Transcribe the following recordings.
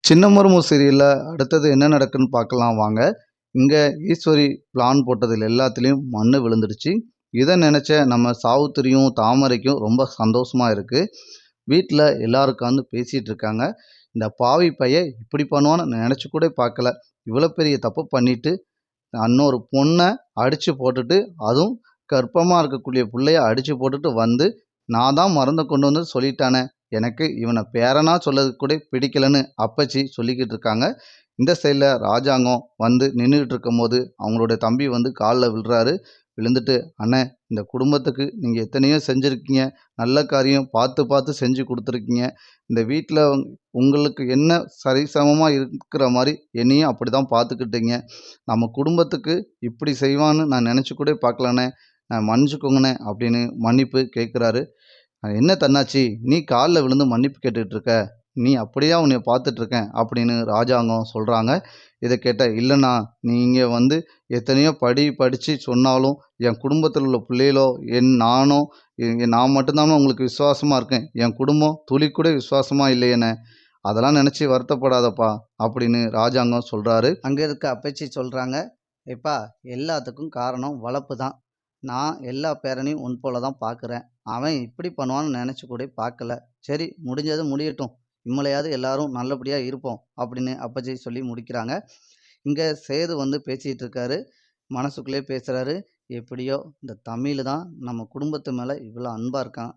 சின்ன மருமக சீரியல்ல அடுத்தது என்ன நடக்குன்னு பார்க்கலாம் வாங்க. இங்க ஈஸ்வரி பிளான் போட்டதுல எல்லாத்துலயும் மண்ணு விழுந்துடுச்சு. இத நெனச்ச நம்ம சாவித்திரியும், தாமரைக்கும் ரொம்ப சந்தோஷமா இருக்கு. வீட்ல எல்லாரும் உட்காந்து பேசிட்டு இருக்காங்க. இந்த பாவி பையன் இப்படி பண்ணுவான்னு நெனச்சு கூட பார்க்கல. இவ்வளோ பெரிய தப்பு பண்ணிட்டு, இன்னொரு பொண்ண அடிச்சு போட்டுட்டு, அதுவும் கர்ப்பமா இருக்கக்கூடிய புள்ளைய அடிச்சு போட்டுட்டு வந்து, நான் தான் மருந்த கொண்டு வந்து சொல்லிட்டானே. எனக்கு இவன பேரனா சொல்லதுக்கு கூட பிடிக்கலன்னு அப்பச்சி சொல்லிக்கிட்டு இருக்காங்க. இந்த சைடுல ராஜாங்கம் வந்து நின்னுகிட்டு இருக்கும்போது, அவங்களுடைய தம்பி வந்து கால்ல விழுறாரு. விழுந்துட்டு, "அண்ணே, இந்த குடும்பத்துக்கு நீங்க எத்தனையோ செஞ்சிருக்கீங்க. நல்ல காரியம் பார்த்து பார்த்து செஞ்சு குடுத்துருக்கீங்க. இந்த வீட்ல உங்களுக்கு என்ன சரிசமமா இருக்கிற மாரி என்னையும் அப்படிதான் பார்த்துக்கிட்டீங்க. நம்ம குடும்பத்துக்கு இப்படி செய்வான்னு நான் நெனச்சு கூட பார்க்கலண்ணே. மன்னிச்சுக்கோங்கண்ணே" அப்படின்னு மன்னிப்பு கேட்குறாரு. "என்ன தன்னாச்சி, நீ கால்ல விழுந்து மன்னிப்பு கேட்டுட்டு இருக்க? நீ அப்படியா உன்னைய பார்த்துட்டு இருக்கேன்" அப்படின்னு ராஜாங்கம் சொல்றாங்க. இத கேட்டா, "இல்லண்ணா, நீங்க வந்து எத்தனையோ படிச்சு சொன்னாலும், என் குடும்பத்தில உள்ள பிள்ளைகளோ, நானோ, நான் மட்டும் தாம்மா உங்களுக்கு விசுவாசமா இருக்கேன். என் குடும்பம் துளி கூட விசுவாசமா இல்லையேண்ணே. அதெல்லாம் நினைச்சு வருத்தப்படாதப்பா" அப்படின்னு ராஜாங்கம் சொல்றாரு. அங்க இருக்க அப்பச்சி சொல்றாங்க, "எப்பா, எல்லாத்துக்கும் காரணம் வளர்ப்பு தான். நான் எல்லா பேரனையும் உன் போல தான் பார்க்குறேன். அவன் இப்படி பண்ணுவான்னு நினச்சி கூட பார்க்கல. சரி, முடிஞ்சது முடியட்டும். இம்மலையாவது எல்லாரும் நல்லபடியா இருப்போம்" அப்படின்னு அப்பச்சி சொல்லி முடிக்கிறாங்க. இங்க சேது வந்து பேசிட்டு இருக்காரு. மனசுக்குள்ளேயே பேசுறாரு. எப்படியோ இந்த தமிழ் தான் நம்ம குடும்பத்து மேல இவ்வளோ அன்பா இருக்கான்.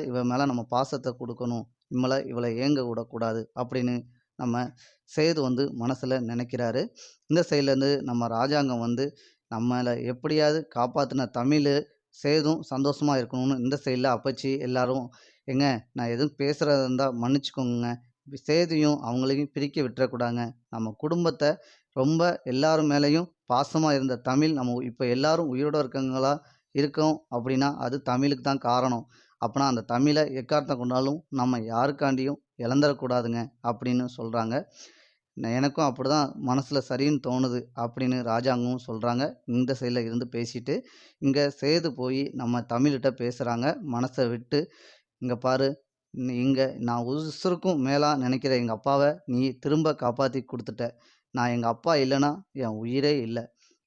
இவ மேல நம்ம பாசத்த குடுக்கணும். இவள ஏங்க விடக்கூடாது அப்படின்னு நம்ம சேது வந்து மனசுல நினைக்கிறாரு. இந்த சைட்லேருந்து நம்ம ராஜாங்கம் வந்து நம்மள எப்படியாவது காப்பாத்துன தமிழு, சேதும் சந்தோஷமா இருக்கணும்னு இந்த சைட்ல அப்பச்சி எல்லாரும், "ஏங்க, நான் எதுவும் பேசுறதா இருந்தா மன்னிச்சுக்கோங்கங்க. சேதியும் அவங்களையும் பிரிக்க விட்டுறக்கூடாதுங்க. நம்ம குடும்பத்த ரொம்ப எல்லார் மேலயும் பாசமா இருந்த தமிழ் நம்ம இப்ப எல்லாரும் உயிரோட இருக்கோம் அப்படின்னா, அது தமிழுக்கு தான் காரணம். அப்பனா அந்த தமிழ எக்காரணத்த கொண்டாலும் நம்ம யாருக்காண்டியும் இழந்துறக்கூடாதுங்க" அப்படின்னு சொல்றாங்க. எனக்கும் அப்படிதான் மனசுல சரின்னு தோணுது அப்படின்னு ராஜாங்கமும் சொல்றாங்க. இந்த சைட்ல இருந்து பேசிட்டு, இங்க சேது போய் நம்ம தமிழ்ட்ட பேசுறாங்க மனச விட்டு. "இங்க பாரு, இங்க நான் உசுருக்கும் மேலா நினைக்கிற எங்க அப்பாவ நீ திரும்ப காப்பாத்தி குடுத்துட்ட. நான் எங்க அப்பா இல்லன்னா என் உயிரே இல்ல.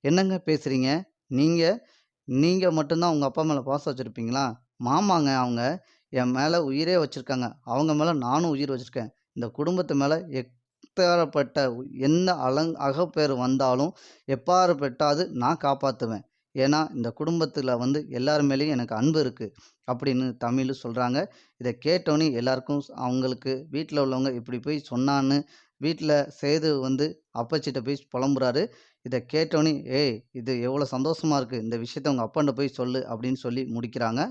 என்னங்க பேசுறீங்க? நீங்க நீங்க மட்டும் தான் உங்க அப்பா மேல பாசம் வச்சிருப்பீங்களா? மாமாங்க அவங்க. என் மேல உயிரே வச்சிருக்காங்க. அவங்க மேல நானும் உயிர் வச்சிருக்கேன். இந்த குடும்பத்து மேல எப்பாற்பட்ட என்ன அகப்பேறு வந்தாலும், எப்பாற்பட்டாது நான் காப்பாத்துவேன். ஏன்னா, இந்த குடும்பத்துல வந்து எல்லார் மேலயும் எனக்கு அன்பு இருக்கு" அப்படின்னு தமிழ் சொல்றாங்க. இத கேட்டோனே எல்லாருக்கும் அவங்களுக்கு வீட்ல உள்ளவங்க இப்படி போய் சொன்னான்னு வீட்ல சேது வந்து அப்பச்சிட்ட போய் புலம்புறாரு. இத கேட்டோனே, "ஏய், இது எவ்வளோ சந்தோஷமா இருக்கு. இந்த விஷயத்த உங்க அப்பான்ட்ட போய் சொல்லு" அப்படின்னு சொல்லி முடிக்கிறாங்க.